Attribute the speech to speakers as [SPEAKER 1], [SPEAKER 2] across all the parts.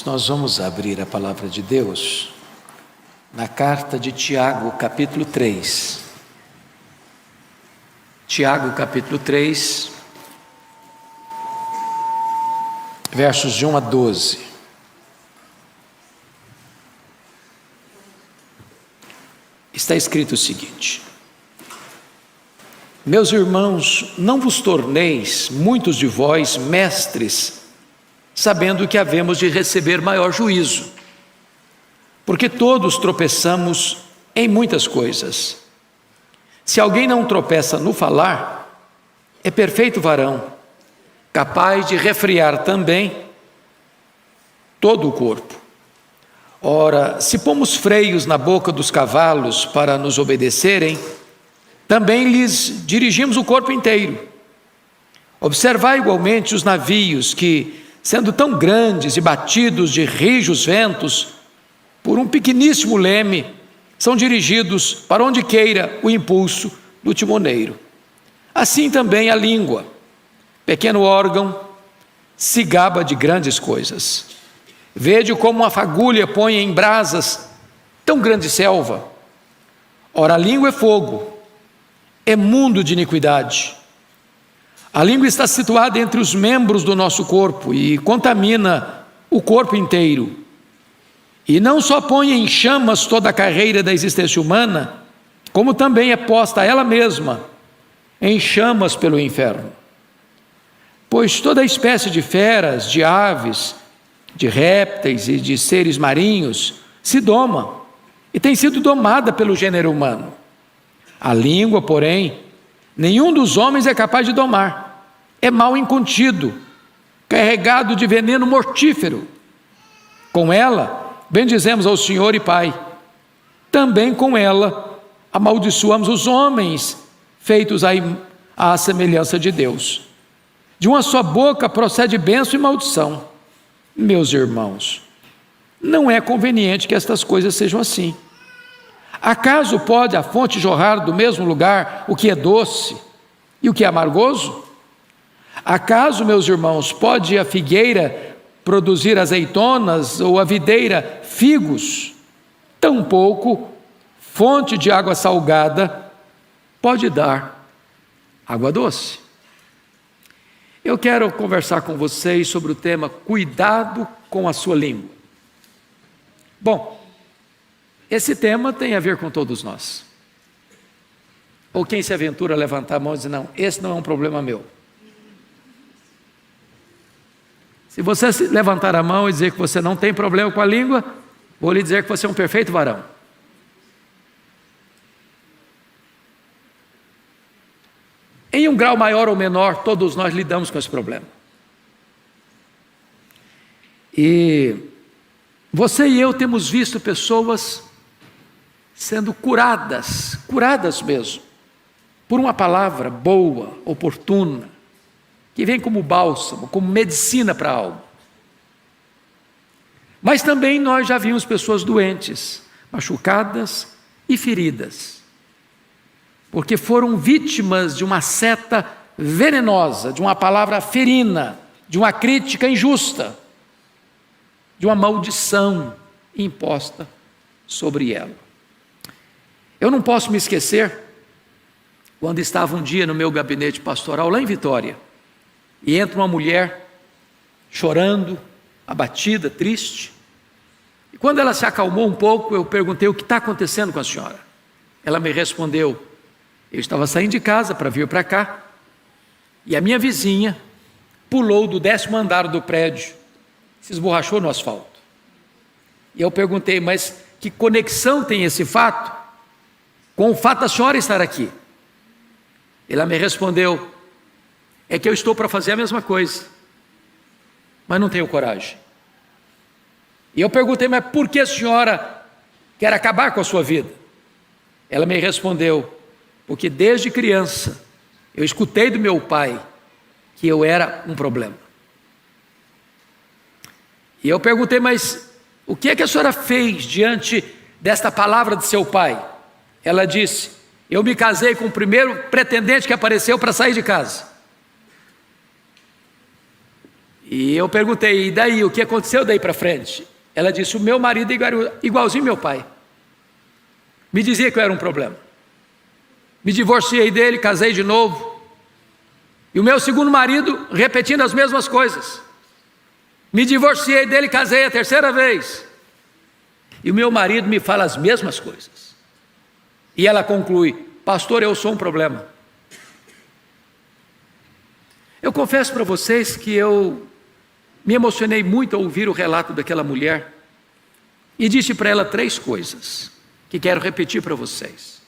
[SPEAKER 1] Nós vamos abrir a palavra de Deus na carta de Tiago, capítulo 3. Tiago, capítulo 3, versos de 1 a 12. Está escrito o seguinte: Meus irmãos, não vos torneis, muitos de vós, mestres, sabendo que havemos de receber maior juízo, porque todos tropeçamos em muitas coisas. Se alguém não tropeça no falar, é perfeito varão, capaz de refrear também todo o corpo. Ora, se pomos freios na boca dos cavalos para nos obedecerem, também lhes dirigimos o corpo inteiro. Observai igualmente os navios que, sendo tão grandes e batidos de rijos ventos, por um pequeníssimo leme, são dirigidos para onde queira o impulso do timoneiro. Assim também a língua, pequeno órgão, se gaba de grandes coisas. Vede como uma fagulha põe em brasas tão grande selva. Ora, a língua é fogo, é mundo de iniquidade. A língua está situada entre os membros do nosso corpo e contamina o corpo inteiro. E não só põe em chamas toda a carreira da existência humana, como também é posta ela mesma em chamas pelo inferno. Pois toda espécie de feras, de aves, de répteis e de seres marinhos se doma e tem sido domada pelo gênero humano. A língua, porém, nenhum dos homens é capaz de domar. É mal incontido, carregado de veneno mortífero. Com ela, bendizemos ao Senhor e Pai. Também com ela, amaldiçoamos os homens, feitos à semelhança de Deus. De uma só boca procede bênção e maldição. Meus irmãos, não é conveniente que estas coisas sejam assim. Acaso pode a fonte jorrar do mesmo lugar o que é doce e o que é amargoso? Acaso, meus irmãos, pode a figueira produzir azeitonas ou a videira figos? Tampouco fonte de água salgada pode dar água doce. Eu quero conversar com vocês sobre o tema cuidado com a sua língua. Bom, esse tema tem a ver com todos nós. Ou quem se aventura a levantar a mão e dizer, não, esse não é um problema meu. Se você levantar a mão e dizer que você não tem problema com a língua, vou lhe dizer que você é um perfeito varão. Em um grau maior ou menor, todos nós lidamos com esse problema. E você e eu temos visto pessoas sendo curadas mesmo, por uma palavra boa, oportuna, que vem como bálsamo, como medicina para a alma. Mas também nós já vimos pessoas doentes, machucadas e feridas, porque foram vítimas de uma seta venenosa, de uma palavra ferina, de uma crítica injusta, de uma maldição imposta sobre ela. Eu não posso me esquecer, quando estava um dia no meu gabinete pastoral, lá em Vitória, e entra uma mulher chorando, abatida, triste. E quando ela se acalmou um pouco, eu perguntei o que está acontecendo com a senhora. Ela me respondeu, eu estava saindo de casa para vir para cá, e a minha vizinha pulou do 10º andar do prédio, se esborrachou no asfalto. E eu perguntei, mas que conexão tem esse fato com o fato da senhora estar aqui? Ela me respondeu, é que eu estou para fazer a mesma coisa, mas não tenho coragem. E eu perguntei, mas por que a senhora quer acabar com a sua vida? Ela me respondeu, porque desde criança eu escutei do meu pai que eu era um problema. E eu perguntei, mas o que é que a senhora fez diante desta palavra de seu pai? Ela disse, eu me casei com o primeiro pretendente que apareceu para sair de casa. E eu perguntei: e daí, o que aconteceu daí para frente? Ela disse: o meu marido é igualzinho meu pai. Me dizia que eu era um problema. Me divorciei dele, casei de novo. E o meu segundo marido repetindo as mesmas coisas. Me divorciei dele, casei a terceira vez. E o meu marido me fala as mesmas coisas. E ela conclui: pastor, eu sou um problema. Eu confesso para vocês que eu me emocionei muito ao ouvir o relato daquela mulher e disse para ela 3 coisas que quero repetir para vocês.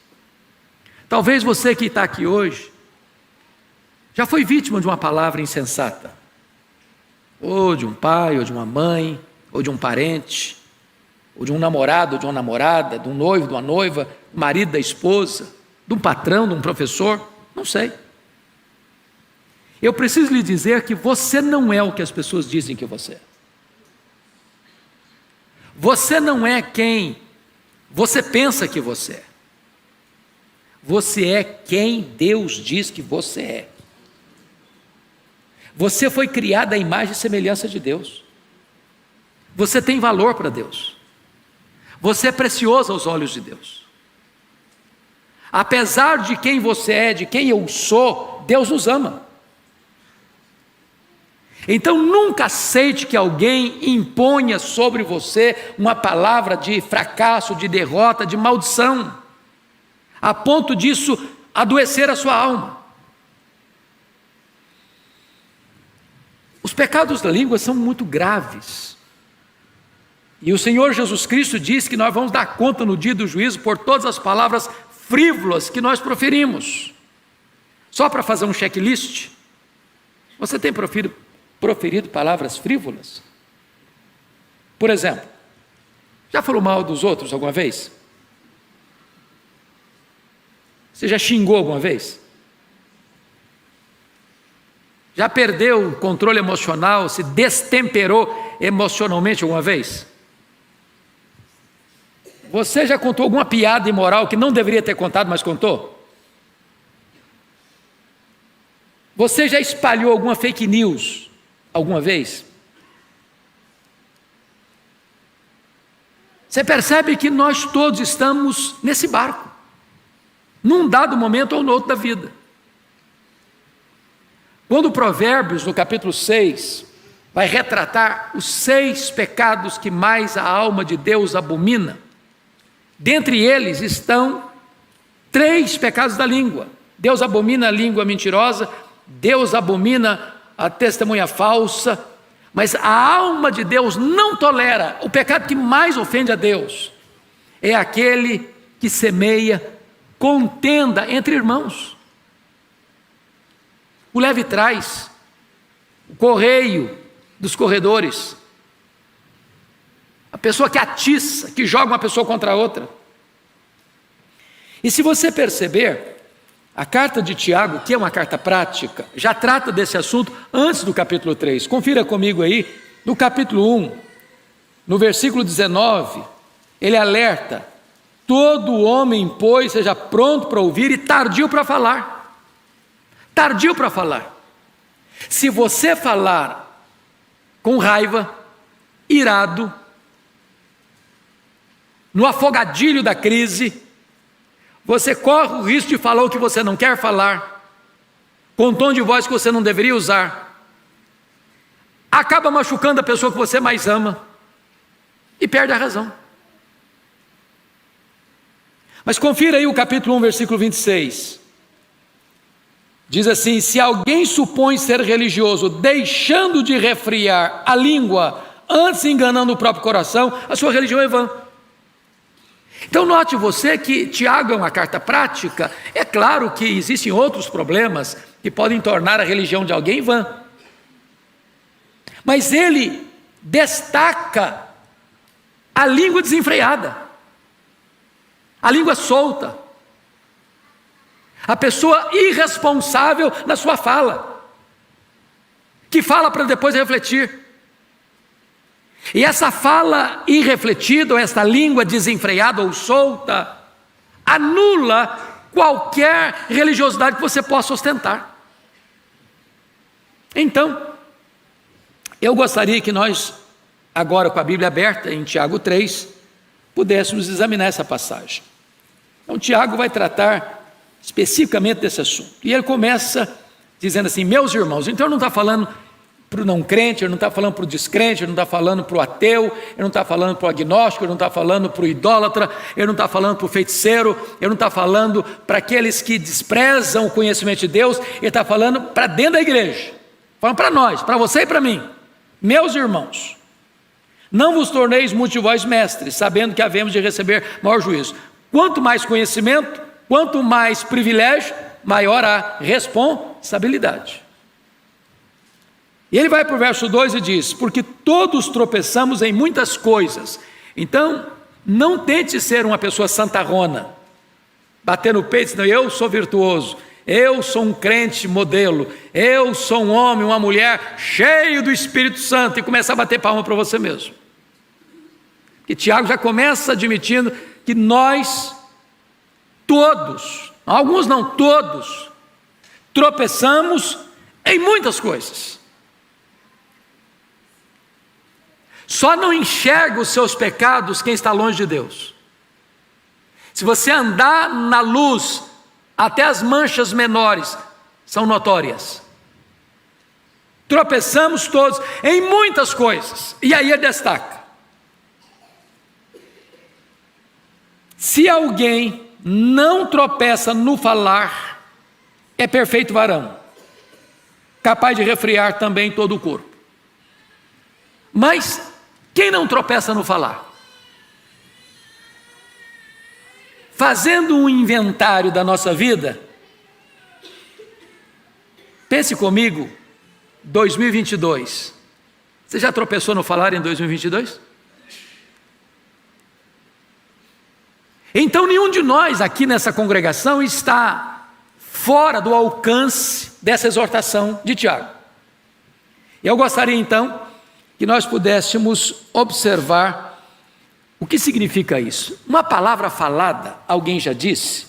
[SPEAKER 1] Talvez você que está aqui hoje já foi vítima de uma palavra insensata, ou de um pai, ou de uma mãe, ou de um parente, ou de um namorado, ou de uma namorada, de um noivo, de uma noiva, do marido, da esposa, de um patrão, de um professor, não sei. Eu preciso lhe dizer que você não é o que as pessoas dizem que você é. Você não é quem você pensa que você é. Você é quem Deus diz que você é. Você foi criado à imagem e semelhança de Deus. Você tem valor para Deus. Você é precioso aos olhos de Deus. Apesar de quem você é, de quem eu sou, Deus nos ama. Então nunca aceite que alguém imponha sobre você uma palavra de fracasso, de derrota, de maldição, a ponto disso adoecer a sua alma. Os pecados da língua são muito graves. E o Senhor Jesus Cristo diz que nós vamos dar conta no dia do juízo por todas as palavras frívolas que nós proferimos. Só para fazer um checklist, você tem proferido palavras frívolas? Por exemplo, já falou mal dos outros alguma vez? Você já xingou alguma vez? Já perdeu o controle emocional, se destemperou emocionalmente alguma vez? Você já contou alguma piada imoral que não deveria ter contado, mas contou? Você já espalhou alguma fake news alguma vez? Você percebe que nós todos estamos nesse barco, num dado momento ou no outro da vida. Quando Provérbios, no capítulo 6, vai retratar os 6 pecados que mais a alma de Deus abomina, dentre eles estão 3 pecados da língua. Deus abomina a língua mentirosa, Deus abomina a testemunha falsa, mas a alma de Deus não tolera. O pecado que mais ofende a Deus é aquele que semeia contenda entre irmãos. O leve trás, o correio dos corredores, a pessoa que atiça, que joga uma pessoa contra a outra. E se você perceber, a carta de Tiago, que é uma carta prática, já trata desse assunto antes do capítulo 3. Confira comigo aí, no capítulo 1, no versículo 19, ele alerta: todo homem, pois, seja pronto para ouvir e tardio para falar. Tardio para falar. Se você falar com raiva, irado, no afogadilho da crise, você corre o risco de falar o que você não quer falar, com um tom de voz que você não deveria usar, acaba machucando a pessoa que você mais ama e perde a razão. Mas confira aí o capítulo 1, versículo 26. Diz assim: se alguém supõe ser religioso, deixando de refrear a língua, antes enganando o próprio coração, a sua religião é vã. Então note você que Tiago é uma carta prática. É claro que existem outros problemas que podem tornar a religião de alguém vã, mas ele destaca a língua desenfreada, a língua solta, a pessoa irresponsável na sua fala, que fala para depois refletir. E essa fala irrefletida, ou essa língua desenfreada ou solta, anula qualquer religiosidade que você possa ostentar. Então, Eu gostaria que nós, agora com a Bíblia aberta em Tiago 3, pudéssemos examinar essa passagem. Então Tiago vai tratar especificamente desse assunto. E ele começa dizendo assim: meus irmãos. Então ele não está falando para o não crente, ele não está falando para o descrente, ele não está falando para o ateu, ele não está falando para o agnóstico, ele não está falando para o idólatra, ele não está falando para o feiticeiro, ele não está falando para aqueles que desprezam o conhecimento de Deus, ele está falando para dentro da igreja, falando para nós, para você e para mim. Meus irmãos, não vos torneis muitos de vós mestres, sabendo que havemos de receber maior juízo. Quanto mais conhecimento, quanto mais privilégio, maior a responsabilidade. E ele vai para o verso 2 e diz: porque todos tropeçamos em muitas coisas. Então, não tente ser uma pessoa santarrona, bater no peito e dizer: eu sou virtuoso, eu sou um crente modelo, eu sou um homem, uma mulher cheio do Espírito Santo, e começar a bater palma para você mesmo. E Tiago já começa admitindo que nós todos, alguns não todos, tropeçamos em muitas coisas. Só não enxerga os seus pecados quem está longe de Deus. Se você andar na luz, até as manchas menores são notórias. Tropeçamos todos em muitas coisas. E aí ele destaca: se alguém não tropeça no falar, é perfeito varão, capaz de refrear também todo o corpo. Mas quem não tropeça no falar? Fazendo um inventário da nossa vida, pense comigo, 2022. Você já tropeçou no falar em 2022? Então nenhum de nós aqui nessa congregação está fora do alcance dessa exortação de Tiago. Eu gostaria então que nós pudéssemos observar o que significa isso. Uma palavra falada, alguém já disse,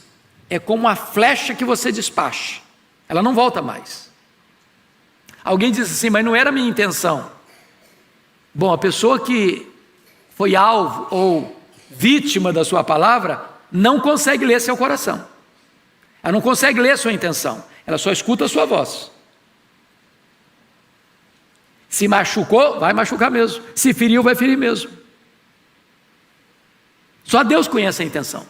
[SPEAKER 1] é como uma flecha que você despacha, ela não volta mais. Alguém disse assim: mas não era a minha intenção. Bom, a pessoa que foi alvo ou vítima da sua palavra não consegue ler seu coração, ela não consegue ler sua intenção, ela só escuta a sua voz. Se machucou, vai machucar mesmo. Se feriu, vai ferir mesmo. Só Deus conhece a intenção.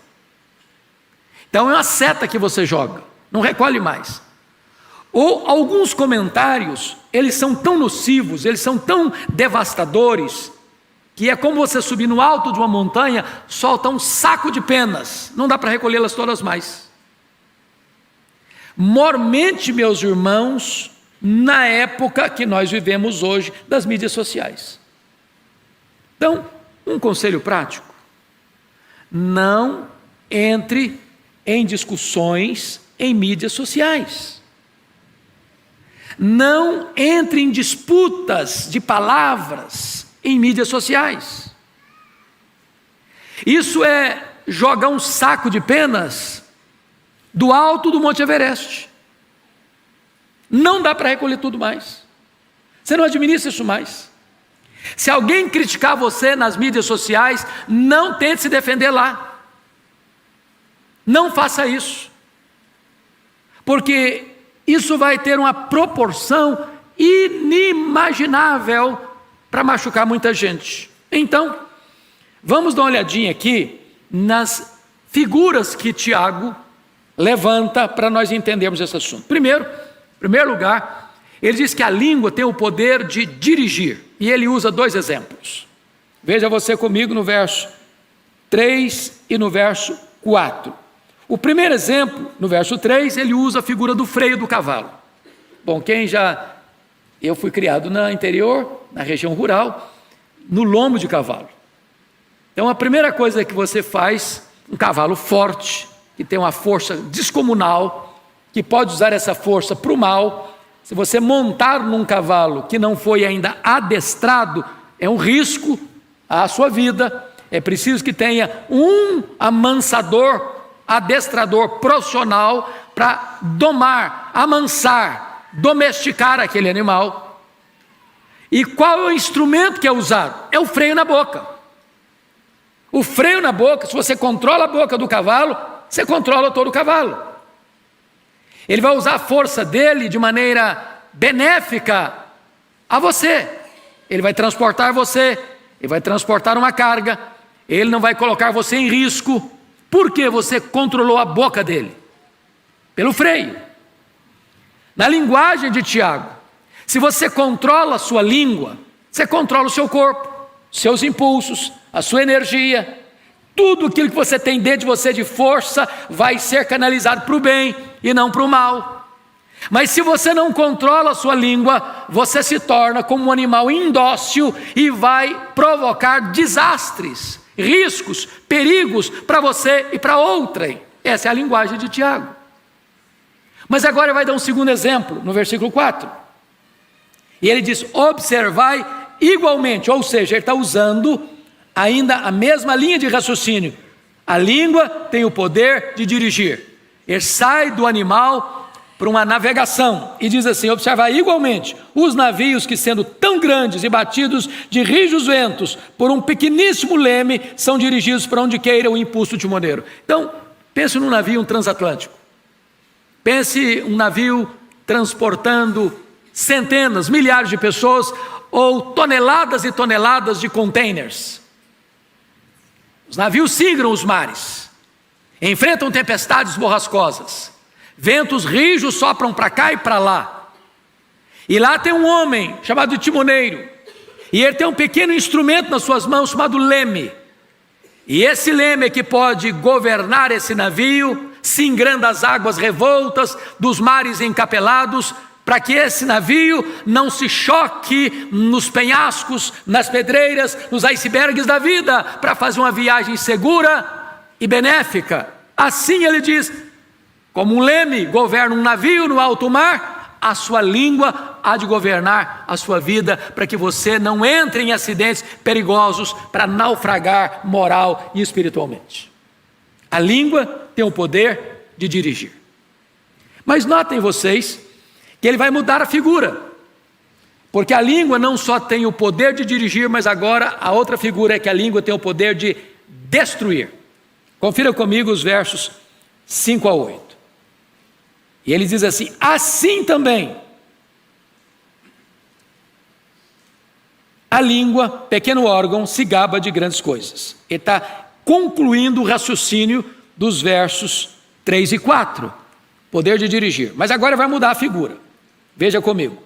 [SPEAKER 1] Então é uma seta que você joga, não recolhe mais. Ou alguns comentários, eles são tão nocivos, eles são tão devastadores, que é como você subir no alto de uma montanha, solta um saco de penas, não dá para recolhê-las todas mais. Mormente, meus irmãos, na época que nós vivemos hoje das mídias sociais. Então, um conselho prático: não entre em discussões em mídias sociais. Não entre em disputas de palavras em mídias sociais. Isso é jogar um saco de penas do alto do Monte Everest. Não dá para recolher tudo mais. Você não administra isso mais. Se alguém criticar você nas mídias sociais, não tente se defender lá. Não faça isso. Porque isso vai ter uma proporção inimaginável para machucar muita gente. Então, vamos dar uma olhadinha aqui nas figuras que Tiago levanta para nós entendermos esse assunto. Em primeiro lugar, ele diz que a língua tem o poder de dirigir, e ele usa dois exemplos. Veja você comigo no verso 3 e no verso 4. O primeiro exemplo, no verso 3, ele usa a figura do freio do cavalo. Bom, eu fui criado no interior, na região rural, no lombo de cavalo. Então a primeira coisa que você faz, um cavalo forte, que tem uma força descomunal, que pode usar essa força para o mal, se você montar num cavalo que não foi ainda adestrado, é um risco à sua vida. É preciso que tenha um amansador, adestrador profissional para domar, amansar, domesticar aquele animal. E qual é o instrumento que é usado? É o freio na boca. O freio na boca, se você controla a boca do cavalo, você controla todo o cavalo. Ele vai usar a força dele de maneira benéfica a você. Ele vai transportar você, ele vai transportar uma carga, ele não vai colocar você em risco, porque você controlou a boca dele, pelo freio. Na linguagem de Tiago, se você controla a sua língua, você controla o seu corpo, seus impulsos, a sua energia, tudo aquilo que você tem dentro de você de força vai ser canalizado para o bem e não para o mal. Mas se você não controla a sua língua, você se torna como um animal indócil e vai provocar desastres, riscos, perigos para você e para outrem. Essa é a linguagem de Tiago. Mas agora ele vai dar um segundo exemplo, no versículo 4. E ele diz: observai igualmente, ou seja, ele está usando ainda a mesma linha de raciocínio. A língua tem o poder de dirigir. Ele sai do animal para uma navegação e diz assim: observai igualmente os navios que, sendo tão grandes e batidos de rijos ventos por um pequeníssimo leme, são dirigidos para onde queira o impulso timoneiro. Então, pense num navio transatlântico. Pense um navio transportando centenas, milhares de pessoas ou toneladas e toneladas de containers. Os navios sigram os mares, enfrentam tempestades borrascosas, ventos rijos sopram para cá e para lá. E lá tem um homem chamado timoneiro, e ele tem um pequeno instrumento nas suas mãos chamado leme. E esse leme é que pode governar esse navio, singrando as águas revoltas dos mares encapelados, para que esse navio não se choque nos penhascos, nas pedreiras, nos icebergs da vida, para fazer uma viagem segura e benéfica. Assim ele diz: como um leme governa um navio no alto mar, a sua língua há de governar a sua vida, para que você não entre em acidentes perigosos, para naufragar moral e espiritualmente. A língua tem o poder de dirigir. Mas notem vocês que ele vai mudar a figura, porque a língua não só tem o poder de dirigir, mas agora a outra figura é que a língua tem o poder de destruir. Confira comigo os versos 5 a 8. E ele diz assim: assim também a língua, pequeno órgão, se gaba de grandes coisas. Ele está concluindo o raciocínio dos versos 3 e 4, poder de dirigir. Mas agora vai mudar a figura. Veja comigo: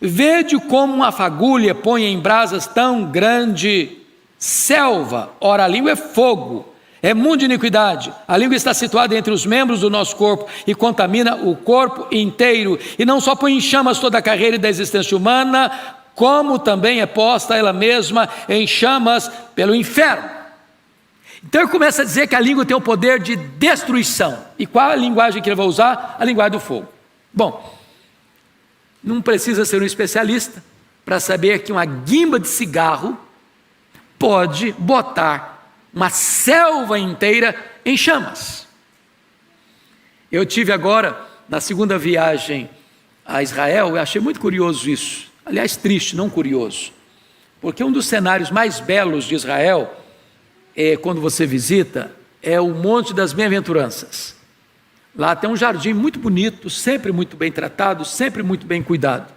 [SPEAKER 1] vede como uma fagulha põe em brasas tão grande selva. Ora, a língua é fogo, é mundo de iniquidade. A língua está situada entre os membros do nosso corpo e contamina o corpo inteiro. E não só põe em chamas toda a carreira da existência humana, como também é posta ela mesma em chamas pelo inferno. Então ele começa a dizer que a língua tem o poder de destruição. E qual a linguagem que ele vai usar? A linguagem do fogo. Bom, não precisa ser um especialista para saber que uma guimba de cigarro pode botar uma selva inteira em chamas. Eu tive agora, na segunda viagem a Israel, eu achei muito curioso isso. Aliás, triste, não curioso. Porque um dos cenários mais belos de Israel, quando você visita, é o Monte das Bem-aventuranças. Lá tem um jardim muito bonito, sempre muito bem tratado, sempre muito bem cuidado.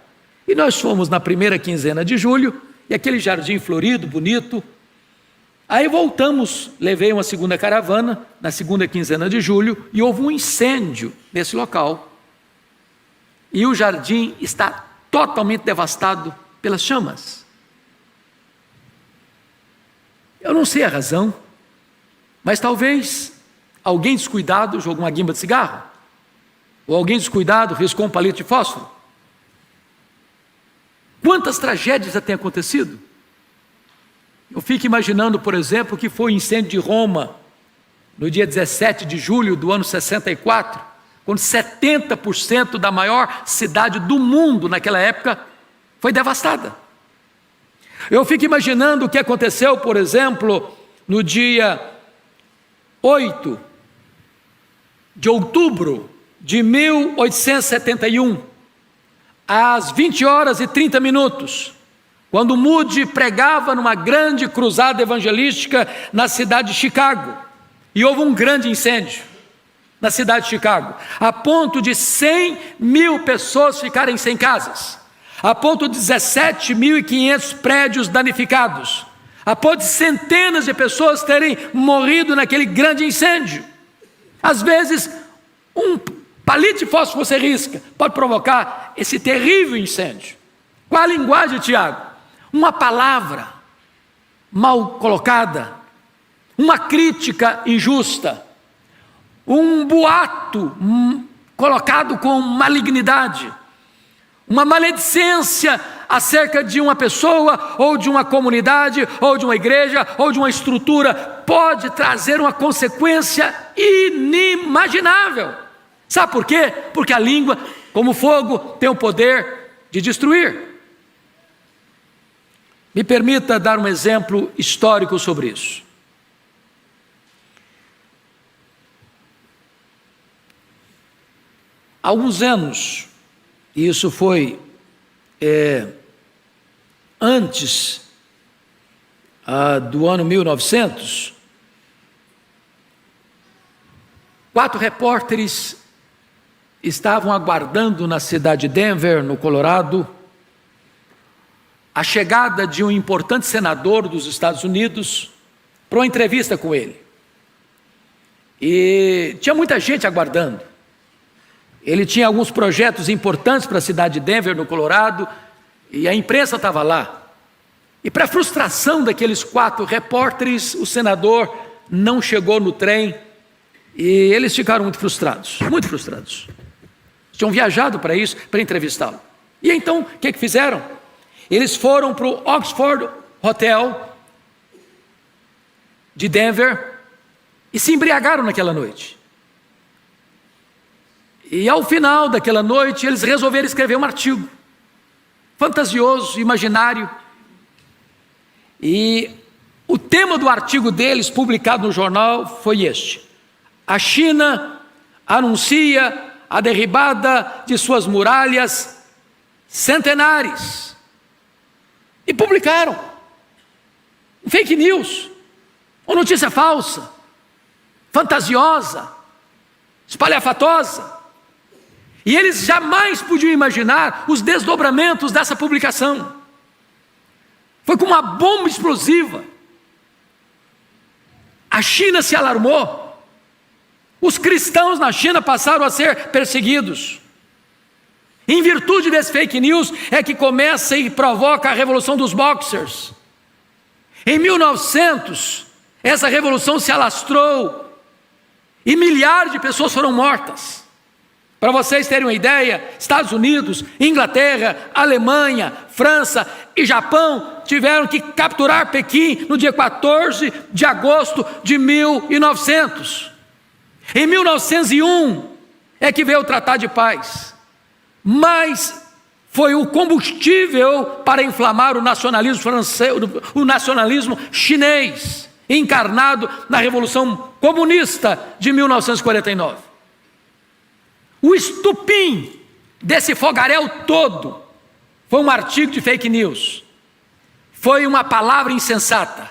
[SPEAKER 1] E nós fomos na primeira quinzena de julho, e aquele jardim florido, bonito. Aí voltamos, levei uma segunda caravana, na segunda quinzena de julho, e houve um incêndio nesse local. E o jardim está totalmente devastado pelas chamas. Eu não sei a razão, mas talvez alguém descuidado jogou uma guimba de cigarro, ou alguém descuidado riscou um palito de fósforo. Quantas tragédias já têm acontecido? Eu fico imaginando, por exemplo, que foi o incêndio de Roma, no dia 17 de julho do ano 64, quando 70% da maior cidade do mundo naquela época foi devastada. Eu fico imaginando o que aconteceu, por exemplo, no dia 8 de outubro de 1871, às 20 horas e 30 minutos, quando Moody pregava numa grande cruzada evangelística na cidade de Chicago, e houve um grande incêndio na cidade de Chicago, a ponto de 100 mil pessoas ficarem sem casas, a ponto de 17.500 prédios danificados, a ponto de centenas de pessoas terem morrido naquele grande incêndio. Às vezes, um palito de fósforo que você risca pode provocar esse terrível incêndio. Qual a linguagem de Tiago? Uma palavra mal colocada, uma crítica injusta, um boato colocado com malignidade, uma maledicência acerca de uma pessoa, ou de uma comunidade, ou de uma igreja, ou de uma estrutura, pode trazer uma consequência inimaginável. Sabe por quê? Porque a língua, como fogo, tem o poder de destruir. Me permita dar um exemplo histórico sobre isso. Há alguns anos, e isso foi antes do ano 1900, 4 repórteres estavam aguardando na cidade de Denver, no Colorado, a chegada de um importante senador dos Estados Unidos para uma entrevista com ele. E tinha muita gente aguardando. Ele tinha alguns projetos importantes para a cidade de Denver, no Colorado, e a imprensa estava lá. E para a frustração daqueles 4 repórteres, o senador não chegou no trem e eles ficaram muito frustrados, muito frustrados. Tinham viajado para isso, para entrevistá-lo. E então, o que fizeram? Eles foram para o Oxford Hotel de Denver e se embriagaram naquela noite. E ao final daquela noite, eles resolveram escrever um artigo fantasioso, imaginário. E o tema do artigo deles, publicado no jornal, foi este: a China anuncia a derribada de suas muralhas centenares. E publicaram fake news, uma notícia falsa, fantasiosa, espalhafatosa. E eles jamais podiam imaginar os desdobramentos dessa publicação. Foi como uma bomba explosiva. A China se alarmou. Os cristãos na China passaram a ser perseguidos. Em virtude desse fake news é que começa e provoca a revolução dos boxers. Em 1900, essa revolução se alastrou e milhares de pessoas foram mortas. Para vocês terem uma ideia, Estados Unidos, Inglaterra, Alemanha, França e Japão tiveram que capturar Pequim no dia 14 de agosto de 1900. Em 1901 é que veio o Tratado de Paz, mas foi o combustível para inflamar o nacionalismo francês, o nacionalismo chinês, encarnado na Revolução Comunista de 1949. O estupim desse fogaréu todo foi um artigo de fake news, foi uma palavra insensata,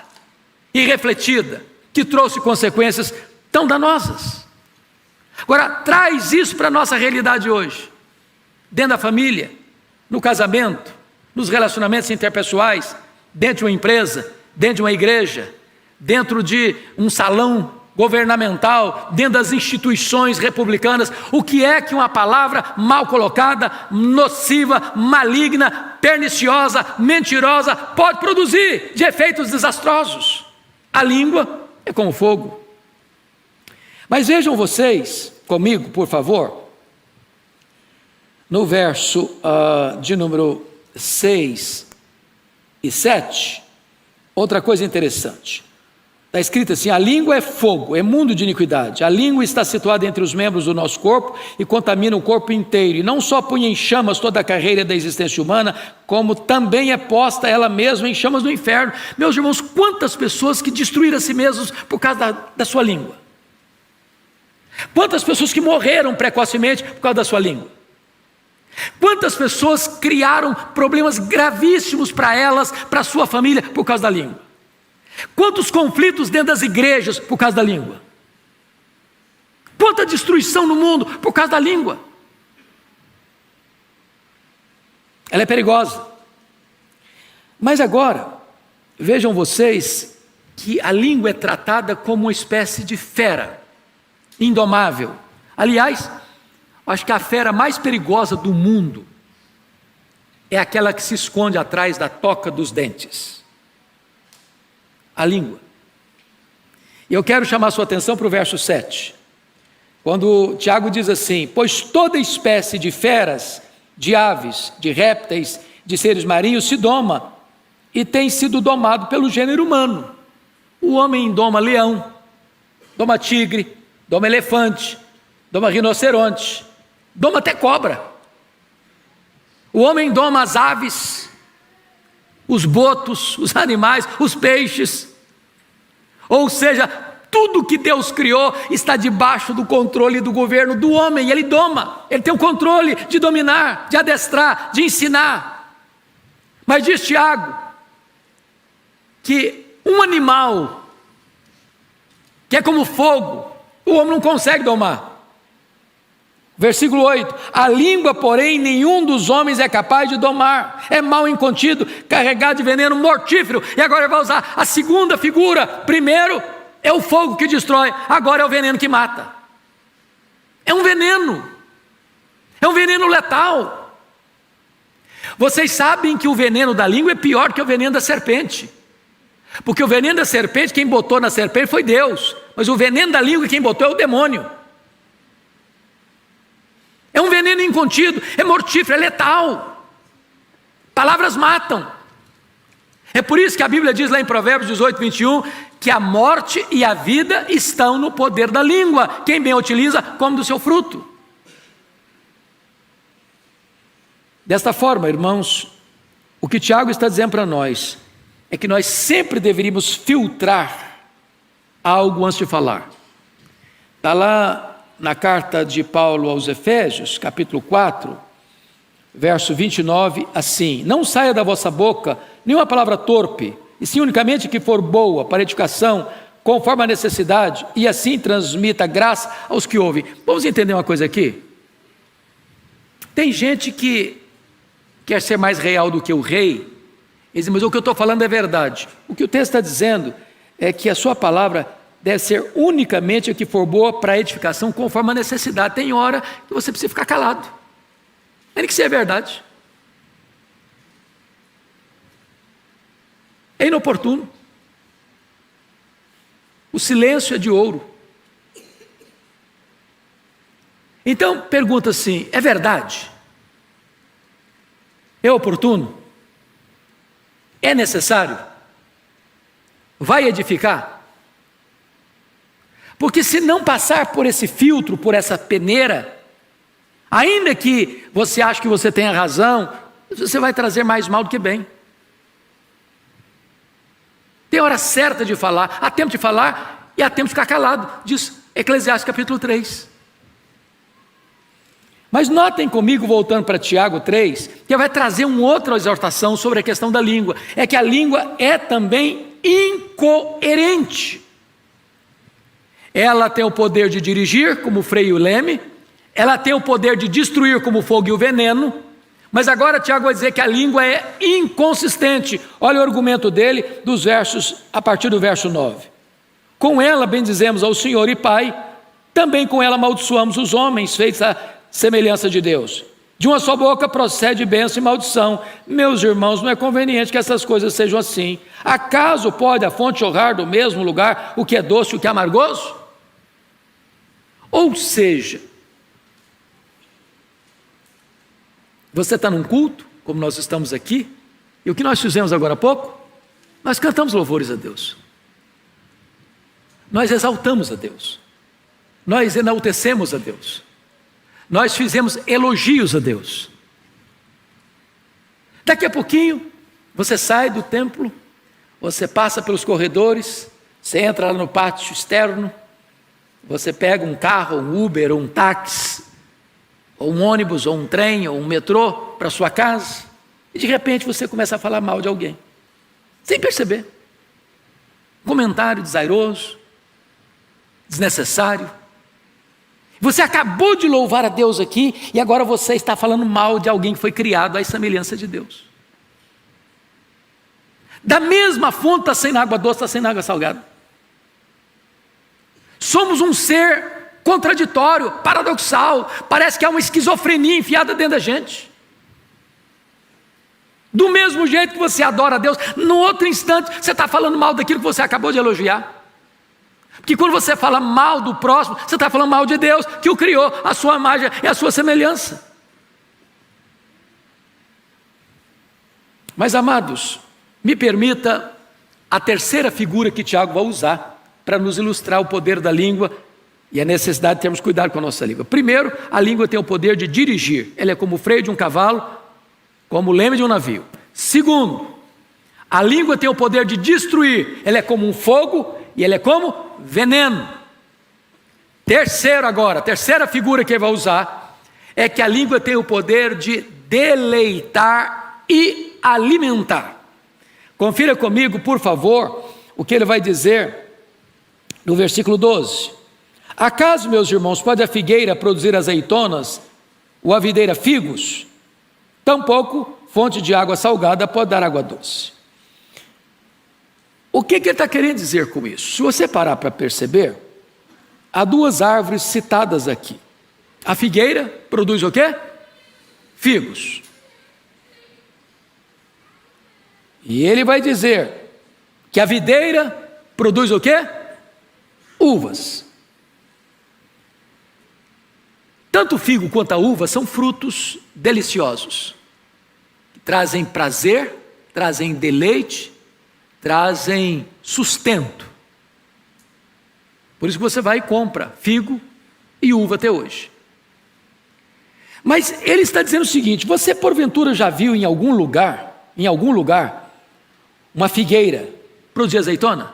[SPEAKER 1] irrefletida, que trouxe consequências tão danosas. Agora, traz isso para a nossa realidade hoje, dentro da família, no casamento, nos relacionamentos interpessoais, dentro de uma empresa, dentro de uma igreja, dentro de um salão governamental, dentro das instituições republicanas. O que é que uma palavra mal colocada, nociva, maligna, perniciosa, mentirosa pode produzir de efeitos desastrosos? A língua é como fogo. Mas vejam vocês comigo, por favor, no verso de número 6 e 7, outra coisa interessante. Está escrito assim: a língua é fogo, é mundo de iniquidade. A língua está situada entre os membros do nosso corpo e contamina o corpo inteiro. E não só põe em chamas toda a carreira da existência humana, como também é posta ela mesma em chamas do inferno. Meus irmãos, quantas pessoas que destruíram a si mesmos por causa da sua língua? Quantas pessoas que morreram precocemente por causa da sua língua? Quantas pessoas criaram problemas gravíssimos para elas, para a sua família, por causa da língua? Quantos conflitos dentro das igrejas por causa da língua? Quanta destruição no mundo por causa da língua? Ela é perigosa. Mas agora, vejam vocês que a língua é tratada como uma espécie de fera, indomável. Aliás, acho que a fera mais perigosa do mundo é aquela que se esconde atrás da toca dos dentes. A língua. E eu quero chamar a sua atenção para o verso 7. Quando Tiago diz assim: pois toda espécie de feras, de aves, de répteis, de seres marinhos se doma e tem sido domado pelo gênero humano. O homem doma leão, doma tigre, doma elefante, doma rinoceronte, doma até cobra. O homem doma as aves, os botos, os animais, os peixes. Ou seja, tudo que Deus criou está debaixo do controle do governo do homem. Ele doma, ele tem o controle de dominar, de adestrar, de ensinar. Mas diz Tiago que um animal que é como fogo, o homem não consegue domar. Versículo 8: a língua, porém, nenhum dos homens é capaz de domar, é mal incontido, carregado de veneno mortífero. E agora ele vai usar a segunda figura. Primeiro é o fogo que destrói, agora é o veneno que mata. É um veneno letal. Vocês sabem que o veneno da língua é pior que o veneno da serpente, porque o veneno da serpente, quem botou na serpente foi Deus, mas o veneno da língua quem botou é o demônio. É um veneno incontido, é mortífero, é letal. Palavras matam. É por isso que a Bíblia diz lá em Provérbios 18, 21, que a morte e a vida estão no poder da língua. Quem bem a utiliza, come do seu fruto. Desta forma, irmãos, o que Tiago está dizendo para nós é que nós sempre deveríamos filtrar algo antes de falar. Está lá na carta de Paulo aos Efésios, capítulo 4, verso 29, assim: não saia da vossa boca nenhuma palavra torpe, e sim unicamente que for boa para edificação, conforme a necessidade, e assim transmita graça aos que ouvem. Vamos entender uma coisa aqui? Tem gente que quer ser mais real do que o rei, e diz: mas o que eu estou falando é verdade. O que o texto está dizendo é que a sua palavra deve ser unicamente a que for boa para a edificação, conforme a necessidade. Tem hora que você precisa ficar calado, tem que ser verdade. É inoportuno. O silêncio é de ouro. Então pergunta assim: é verdade? É oportuno? É necessário? Vai edificar? Porque se não passar por esse filtro, por essa peneira, ainda que você ache que você tenha razão, você vai trazer mais mal do que bem. Tem hora certa de falar, há tempo de falar e há tempo de ficar calado, diz Eclesiastes capítulo 3. Mas notem comigo, voltando para Tiago 3, que vai trazer uma outra exortação sobre a questão da língua. É que a língua é também incoerente. Ela tem o poder de dirigir, como o freio e o leme. Ela tem o poder de destruir, como o fogo e o veneno. Mas agora Tiago vai dizer que a língua é inconsistente. Olha o argumento dele dos versos, a partir do verso 9. Com ela bendizemos ao Senhor e Pai, também com ela amaldiçoamos os homens, feitos à semelhança de Deus. De uma só boca procede bênção e maldição. Meus irmãos, não é conveniente que essas coisas sejam assim. Acaso pode a fonte jorrar do mesmo lugar o que é doce e o que é amargoso? Ou seja, você está num culto, como nós estamos aqui, e o que nós fizemos agora há pouco? Nós cantamos louvores a Deus, nós exaltamos a Deus, nós enaltecemos a Deus, nós fizemos elogios a Deus. Daqui a pouquinho, você sai do templo, você passa pelos corredores, você entra lá no pátio externo, você pega um carro, um Uber ou um táxi, ou um ônibus, ou um trem, ou um metrô para sua casa, e de repente você começa a falar mal de alguém, sem perceber. Comentário desairoso, desnecessário. Você acabou de louvar a Deus aqui, e agora você está falando mal de alguém que foi criado à semelhança de Deus. Da mesma fonte está saindo água doce, está saindo água salgada. Somos um ser contraditório, paradoxal, parece que há uma esquizofrenia enfiada dentro da gente. Do mesmo jeito que você adora a Deus, no outro instante você está falando mal daquilo que você acabou de elogiar. Porque quando você fala mal do próximo, você está falando mal de Deus, que o criou, a sua imagem e a sua semelhança. Mas, amados, me permita a terceira figura que Tiago vai usar para nos ilustrar o poder da língua e a necessidade de termos cuidado com a nossa língua. Primeiro, a língua tem o poder de dirigir. Ela é como o freio de um cavalo, como o leme de um navio. Segundo, a língua tem o poder de destruir. Ela é como um fogo e ela é como veneno. Terceiro agora, a terceira figura que ele vai usar é que a língua tem o poder de deleitar e alimentar. Confira comigo, por favor, o que ele vai dizer no versículo 12. Acaso, meus irmãos, pode a figueira produzir azeitonas ou a videira figos? Tampouco fonte de água salgada pode dar água doce. O que ele está querendo dizer com isso? Se você parar para perceber, há duas árvores citadas aqui. A figueira produz o quê? Figos. E ele vai dizer que a videira produz o quê? Uvas. Tanto o figo quanto a uva são frutos deliciosos, que trazem prazer, trazem deleite, trazem sustento. Por isso que você vai e compra figo e uva até hoje. Mas ele está dizendo o seguinte: você porventura já viu em algum lugar, uma figueira produzir azeitona?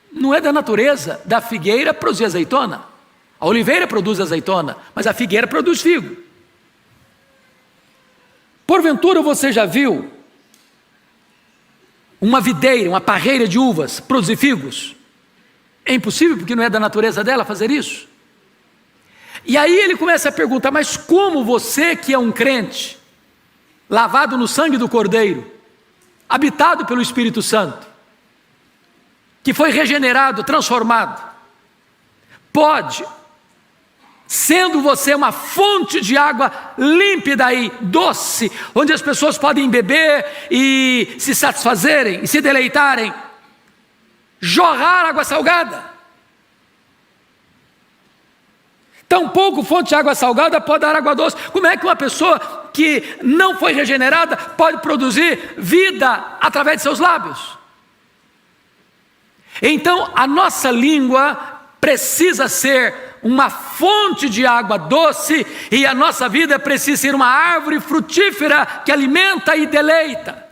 [SPEAKER 1] Não é da natureza da figueira produzir azeitona. A oliveira produz azeitona, mas a figueira produz figo. Porventura você já viu uma videira, uma parreira de uvas produzir figos? É impossível, porque não é da natureza dela fazer isso. E aí ele começa a perguntar: mas como você que é um crente, lavado no sangue do Cordeiro, habitado pelo Espírito Santo, que foi regenerado, transformado, pode, sendo você uma fonte de água límpida e doce, onde as pessoas podem beber e se satisfazerem e se deleitarem, jorrar água salgada? Tampouco fonte de água salgada pode dar água doce. Como é que uma pessoa que não foi regenerada pode produzir vida através de seus lábios? Então a nossa língua precisa ser uma fonte de água doce, e a nossa vida precisa ser uma árvore frutífera que alimenta e deleita,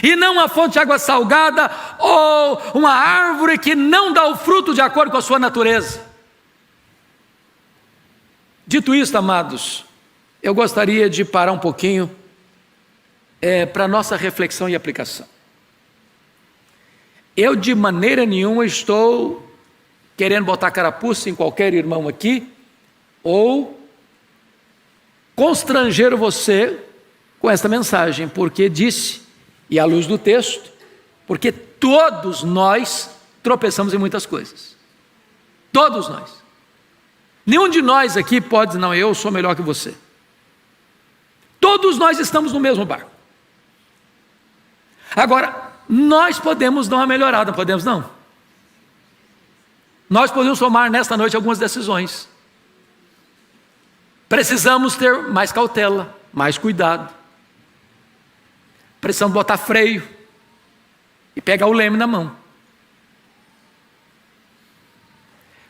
[SPEAKER 1] e não uma fonte de água salgada ou uma árvore que não dá o fruto de acordo com a sua natureza. Dito isto, amados, eu gostaria de parar um pouquinho para a nossa reflexão e aplicação. Eu de maneira nenhuma estou querendo botar carapuça em qualquer irmão aqui, ou constranger você com esta mensagem, porque disse, e à luz do texto, porque todos nós tropeçamos em muitas coisas. Todos nós. Nenhum de nós aqui pode dizer: não, eu sou melhor que você. Todos nós estamos no mesmo barco. Agora, nós podemos dar uma melhorada, podemos não? Nós podemos tomar nesta noite algumas decisões. Precisamos ter mais cautela, mais cuidado. Precisamos botar freio e pegar o leme na mão.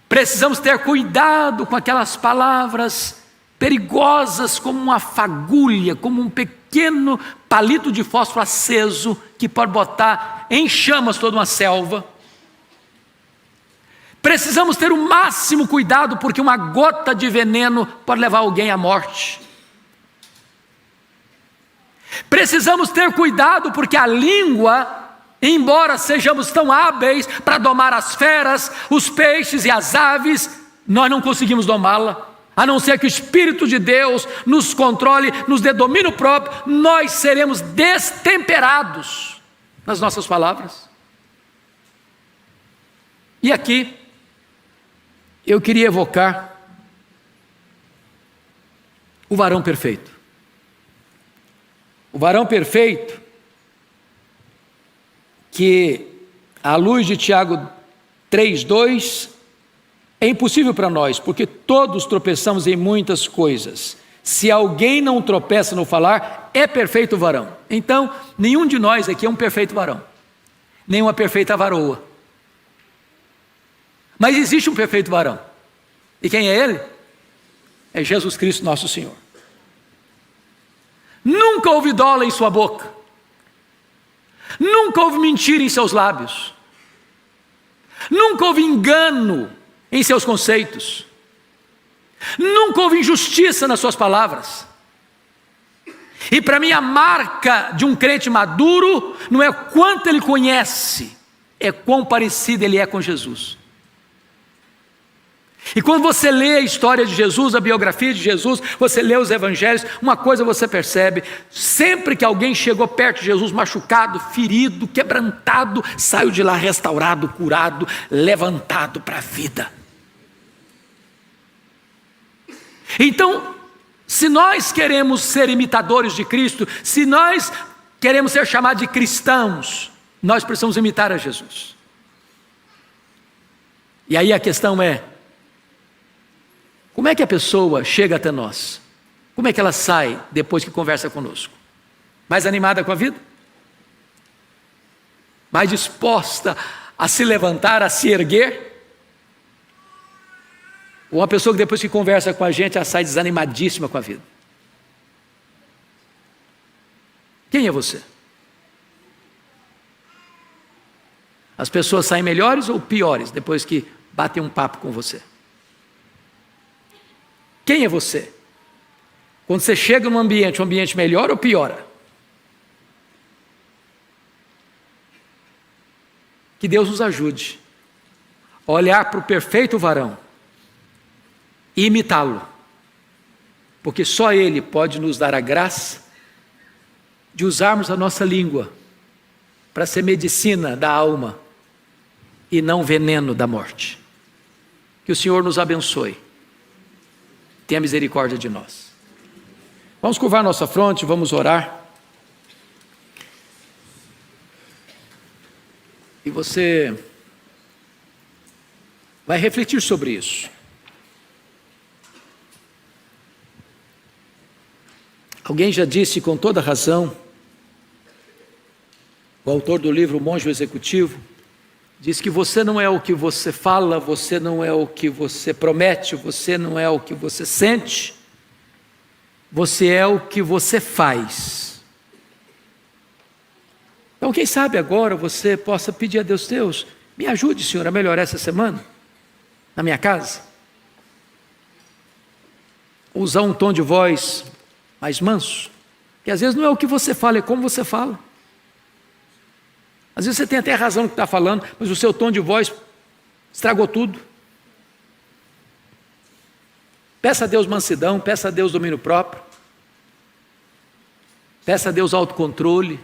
[SPEAKER 1] Precisamos ter cuidado com aquelas palavras perigosas como uma fagulha, como um pequeno palito de fósforo aceso que pode botar em chamas toda uma selva. Precisamos ter o máximo cuidado, porque uma gota de veneno pode levar alguém à morte. Precisamos ter cuidado, porque a língua, embora sejamos tão hábeis para domar as feras, os peixes e as aves, nós não conseguimos domá-la, a não ser que o Espírito de Deus nos controle, nos dê domínio próprio. Nós seremos destemperados nas nossas palavras. E aqui eu queria evocar o varão perfeito. O varão perfeito que, à luz de Tiago 3:2, é impossível para nós, porque todos tropeçamos em muitas coisas. Se alguém não tropeça no falar, é perfeito varão. Então, nenhum de nós aqui é um perfeito varão, nem uma perfeita varoa. Mas existe um perfeito varão. E quem é ele? É Jesus Cristo, nosso Senhor. Nunca houve dolo em sua boca. Nunca houve mentira em seus lábios. Nunca houve engano em seus conceitos. Nunca houve injustiça nas suas palavras. E para mim a marca de um crente maduro não é quanto ele conhece, é quão parecido ele é com Jesus. E quando você lê a história de Jesus, a biografia de Jesus, você lê os evangelhos, uma coisa você percebe: sempre que alguém chegou perto de Jesus machucado, ferido, quebrantado, saiu de lá restaurado, curado, levantado para a vida. Então, se nós queremos ser imitadores de Cristo, se nós queremos ser chamados de cristãos, nós precisamos imitar a Jesus. E aí a questão é: como é que a pessoa chega até nós? Como é que ela sai depois que conversa conosco? Mais animada com a vida? Mais disposta a se levantar, a se erguer? Ou uma pessoa que depois que conversa com a gente, ela sai desanimadíssima com a vida? Quem é você? As pessoas saem melhores ou piores depois que batem um papo com você? Quem é você? Quando você chega num ambiente, um ambiente melhora ou piora? Que Deus nos ajude a olhar para o perfeito varão e imitá-lo, porque só Ele pode nos dar a graça de usarmos a nossa língua para ser medicina da alma e não veneno da morte. Que o Senhor nos abençoe. Tenha misericórdia de nós. Vamos curvar nossa fronte, vamos orar. E você vai refletir sobre isso. Alguém já disse com toda razão, o autor do livro O Monge Executivo, diz que você não é o que você fala, você não é o que você promete, você não é o que você sente, você é o que você faz. Então, quem sabe agora você possa pedir a Deus: me ajude, Senhor, a melhorar essa semana, na minha casa. Usar um tom de voz mais manso, que às vezes não é o que você fala, é como você fala. Às vezes você tem até razão no que está falando, mas o seu tom de voz estragou tudo. Peça a Deus mansidão, peça a Deus domínio próprio, peça a Deus autocontrole,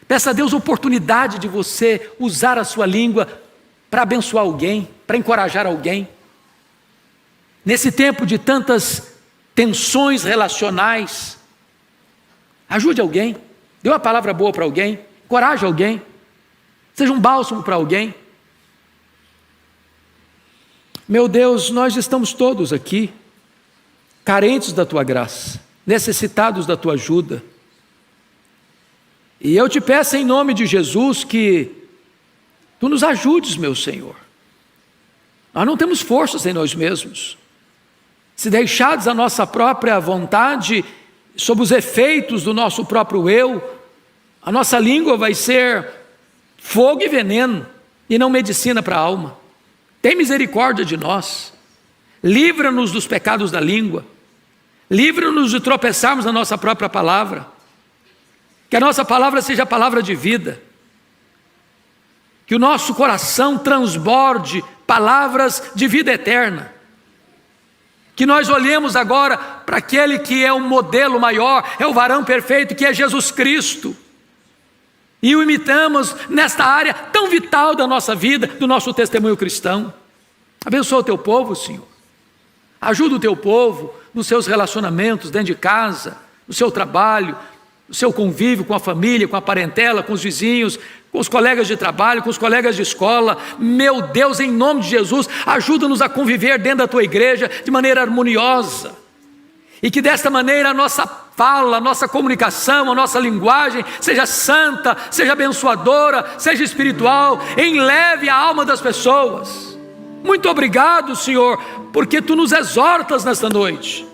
[SPEAKER 1] peça a Deus oportunidade de você usar a sua língua para abençoar alguém, para encorajar alguém. Nesse tempo de tantas tensões relacionais, ajude alguém. Dê uma palavra boa para alguém, encoraje alguém, seja um bálsamo para alguém. Meu Deus, nós estamos todos aqui, carentes da Tua graça, necessitados da Tua ajuda. E eu te peço em nome de Jesus que Tu nos ajudes, meu Senhor. Nós não temos forças em nós mesmos. Se deixados à nossa própria vontade, sob os efeitos do nosso próprio eu, a nossa língua vai ser fogo e veneno, e não medicina para a alma. Tem misericórdia de nós. Livra-nos dos pecados da língua. Livra-nos de tropeçarmos na nossa própria palavra. Que a nossa palavra seja a palavra de vida. Que o nosso coração transborde palavras de vida eterna. Que nós olhemos agora para aquele que é o modelo maior, é o varão perfeito, que é Jesus Cristo. E o imitamos nesta área tão vital da nossa vida, do nosso testemunho cristão. Abençoa o teu povo, Senhor. Ajuda o teu povo nos seus relacionamentos dentro de casa, no seu trabalho, no seu convívio com a família, com a parentela, com os vizinhos, com os colegas de trabalho, com os colegas de escola. Meu Deus, em nome de Jesus, ajuda-nos a conviver dentro da tua igreja de maneira harmoniosa. E que desta maneira a nossa fala, a nossa comunicação, a nossa linguagem seja santa, seja abençoadora, seja espiritual, enleve a alma das pessoas. Muito obrigado, Senhor, porque Tu nos exortas nesta noite.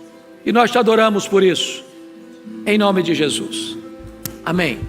[SPEAKER 1] E nós Te adoramos por isso. Em nome de Jesus. Amém.